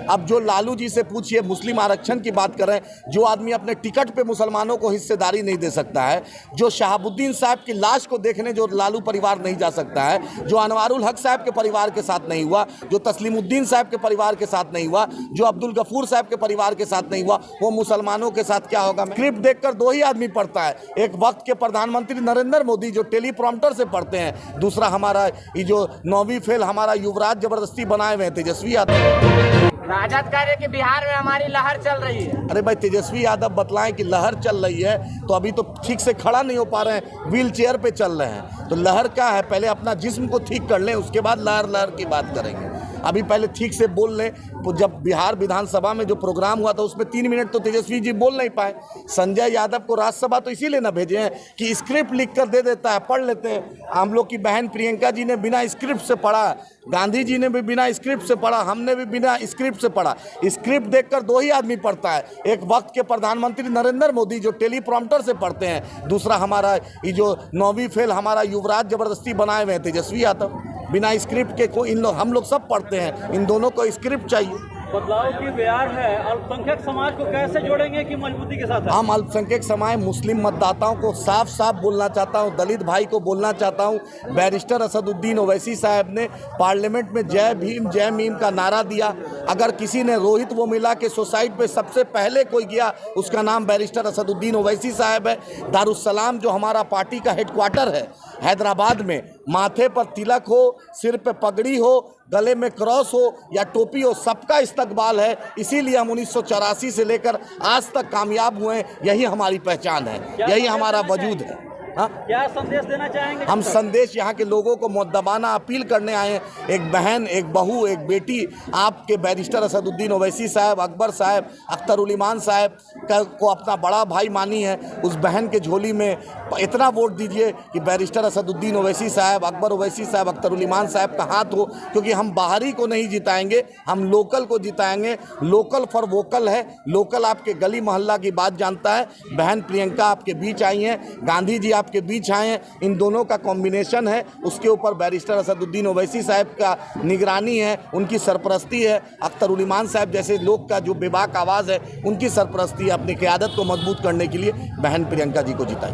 अब जो लालू जी से पूछिए, मुस्लिम आरक्षण की बात करें, जो आदमी अपने टिकट पे मुसलमानों को हिस्सेदारी नहीं दे सकता है, जो शहाबुद्दीन साहब की लाश को देखने जो लालू परिवार नहीं जा सकता है, जो अनवारुल हक साहब के परिवार के साथ नहीं हुआ, जो तस्लीमुद्दीन साहब के परिवार के साथ नहीं हुआ, जो अब्दुल गफूर साहब के परिवार के साथ नहीं हुआ, वो मुसलमानों के साथ क्या होगा। स्क्रिप्ट देखकर दो ही आदमी पढ़ता है, एक वक्त के प्रधानमंत्री नरेंद्र मोदी जो टेलीप्रॉम्प्टर से पढ़ते हैं, दूसरा हमारा ये जो 9वीं फेल हमारा युवराज जबरदस्ती बनाए हुए हैं तेजस्वी यादव। राजद कह रहे कि बिहार में हमारी लहर चल रही है। अरे भाई, तेजस्वी यादव बतलाएं कि लहर चल रही है तो अभी तो ठीक से खड़ा नहीं हो पा रहे हैं, व्हील चेयर पे चल रहे हैं। तो लहर क्या है, पहले अपना जिस्म को ठीक कर लें, उसके बाद लहर की बात करेंगे। अभी पहले ठीक से बोल लें। तो जब बिहार विधानसभा में जो प्रोग्राम हुआ था उसमें 3 मिनट तो तेजस्वी जी बोल नहीं पाए। संजय यादव को राज्यसभा तो इसीलिए ना भेजे हैं कि स्क्रिप्ट लिख कर दे देता है, पढ़ लेते हैं। हम लोग की बहन प्रियंका जी ने बिना स्क्रिप्ट से पढ़ा, गांधी जी ने भी बिना स्क्रिप्ट से पढ़ा, हमने भी बिना स्क्रिप्ट से पढ़ा। स्क्रिप्ट देखकर दो ही आदमी पढ़ता है, एक वक्त के प्रधानमंत्री नरेंद्र मोदी जो टेलीप्रॉम्प्टर से पढ़ते हैं, दूसरा हमारा ये जो 9वीं फेल हमारा युवराज जबरदस्ती बनाए हुए हैं तेजस्वी यादव। बिना स्क्रिप्ट के को हम लोग सब पढ़ते हैं, इन दोनों को स्क्रिप्ट चाहिए। बदलाव की बयार है, अल्पसंख्यक समाज को कैसे जोड़ेंगे कि मजबूती के साथ है? हम अल्पसंख्यक समाज मुस्लिम मतदाताओं को साफ साफ बोलना चाहता हूं, दलित भाई को बोलना चाहता हूं। बैरिस्टर असदुद्दीन ओवैसी साहब ने पार्लियामेंट में जय भीम जय मीम का नारा दिया। अगर किसी ने रोहित वो मिला के सोसाइटी पे सबसे पहले कोई गया, उसका नाम बैरिस्टर असदुद्दीन ओवैसी साहब है। दारुस्सलाम जो हमारा पार्टी का हेडक्वार्टर है हैदराबाद में, माथे पर तिलक हो, सिर पे पगड़ी हो, गले में क्रॉस हो या टोपी हो, सबका इस्तकबाल है। इसीलिए हम 1984 से लेकर आज तक कामयाब हुए हैं। यही हमारी पहचान है, यही हमारा वजूद है। हाँ, क्या संदेश देना चाहेंगे? हम संदेश यहाँ के लोगों को मुद्दबाना अपील करने आए हैं। एक बहन, एक बहू, एक बेटी आपके बैरिस्टर असदुद्दीन ओवैसी साहब, अकबर साहब, अख्तरुल ईमान साहब को अपना बड़ा भाई मानी है। उस बहन के झोली में इतना वोट दीजिए कि बैरिस्टर असदुद्दीन ओवैसी साहब, अकबर ओवैसी साहब, अख्तरुल ईमान साहब का हाथ हो, क्योंकि हम बाहरी को नहीं जिताएंगे, हम लोकल को जिताएंगे। लोकल फॉर वोकल है, लोकल आपके गली मोहल्ला की बात जानता है। बहन प्रियंका आपके बीच आई हैं, गांधी जी आपके बीच आए हैं, इन दोनों का कॉम्बिनेशन है। उसके ऊपर बैरिस्टर असदुद्दीन ओवैसी साहब का निगरानी है, उनकी सरपरस्ती है। अख्तरुल ईमान साहब जैसे लोग का जो बेबाक आवाज़ है, उनकी सरपरस्ती है। अपनी क़यादत को मजबूत करने के लिए बहन प्रियंका जी को जिताएं।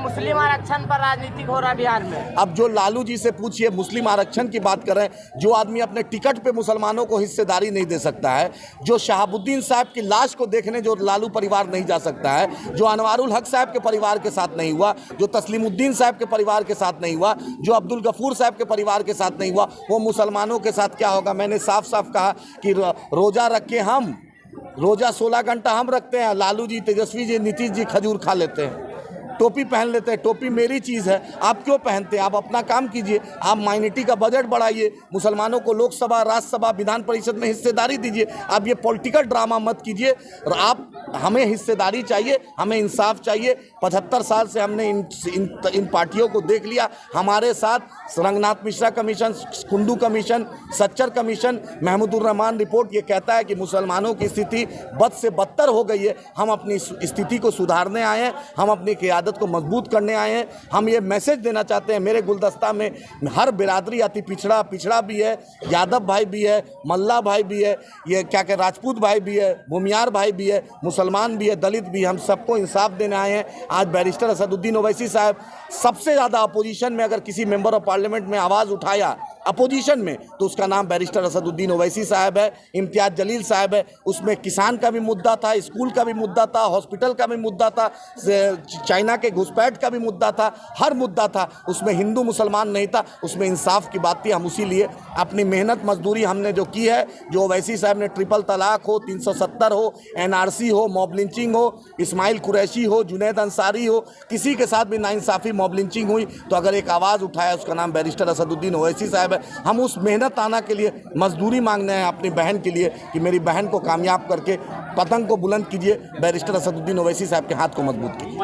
मुस्लिम आरक्षण पर राजनीतिक हो रहा है बिहार में। अब जो लालू जी से पूछिए, मुस्लिम आरक्षण की बात करें, जो आदमी अपने टिकट पे मुसलमानों को हिस्सेदारी नहीं दे सकता है, जो शहाबुद्दीन साहब की लाश को देखने जो लालू परिवार नहीं जा सकता है, जो अनवारुल हक साहब के परिवार के साथ नहीं हुआ, जो तस्लीमुद्दीन साहब के परिवार के साथ नहीं हुआ, जो अब्दुल गफूर साहब के परिवार के साथ नहीं हुआ, वो मुसलमानों के साथ क्या होगा। मैंने साफ साफ कहा कि रोज़ा रखे हम, रोज़ा 16 घंटा हम रखते हैं, लालू जी, तेजस्वी जी, नीतीश जी खजूर खा लेते हैं, टोपी पहन लेते हैं। टोपी मेरी चीज़ है, आप क्यों पहनते हैं? आप अपना काम कीजिए, आप माइनॉरिटी का बजट बढ़ाइए, मुसलमानों को लोकसभा, राज्यसभा, विधान परिषद में हिस्सेदारी दीजिए। आप ये पॉलिटिकल ड्रामा मत कीजिए। और आप, हमें हिस्सेदारी चाहिए, हमें इंसाफ चाहिए। 75 साल से हमने इन पार्टियों को देख लिया। हमारे साथ Ranganath Mishra commission, Kundu commission, Sachar commission, Mahmoodur Rahman report ये कहता है कि मुसलमानों की स्थिति बद से बदतर हो गई है। हम अपनी स्थिति को सुधारने आए हैं, हम अपनी क़यादत को मजबूत करने आए हैं। हम ये मैसेज देना चाहते हैं, मेरे गुलदस्ता में हर बिरादरी आती, पिछड़ा भी है, यादव भाई भी है, मल्ला भाई भी है, ये क्या कह राजपूत भाई भी है, भूमियार भाई भी है, मुसलमान भी है, दलित भी। हम सबको इंसाफ देने आए हैं। आज बैरिस्टर असदुद्दीन ओवैसी साहब सबसे ज़्यादा अपोजिशन में अगर किसी मेंबर ऑफ पार्लियामेंट में आवाज़ उठाया अपोजिशन में, तो उसका नाम बैरिस्टर असदुद्दीन ओवैसी साहब है। इम्तियाज़ जलील साहब है। उसमें किसान का भी मुद्दा था, स्कूल का भी मुद्दा था, हॉस्पिटल का भी मुद्दा था, चाइना के घुसपैठ का भी मुद्दा था, हर मुद्दा था। उसमें हिंदू मुसलमान नहीं था, उसमें इंसाफ की बात थी। हम उसी लिए अपनी मेहनत मजदूरी हमने जो की है, जो ओवैसी साहब ने ट्रिपल तलाक हो, 370 हो, NRC हो, मॉब लिंचिंग हो, इस्माइल कुरैशी हो, जुनैद अंसारी हो, किसी के साथ भी नाइंसाफ़ी मॉब लिंचिंग हुई, तो अगर एक आवाज़ उठाया, उसका नाम बैरिस्टर असदुद्दीन ओवैसी साहब। हम उस मेहनत आना के लिए मजदूरी मांगने हैं अपनी बहन के लिए कि मेरी बहन को कामयाब करके पतंग को बुलंद कीजिए, बैरिस्टर असदुद्दीन ओवैसी साहब के हाथ को मजबूत कीजिए।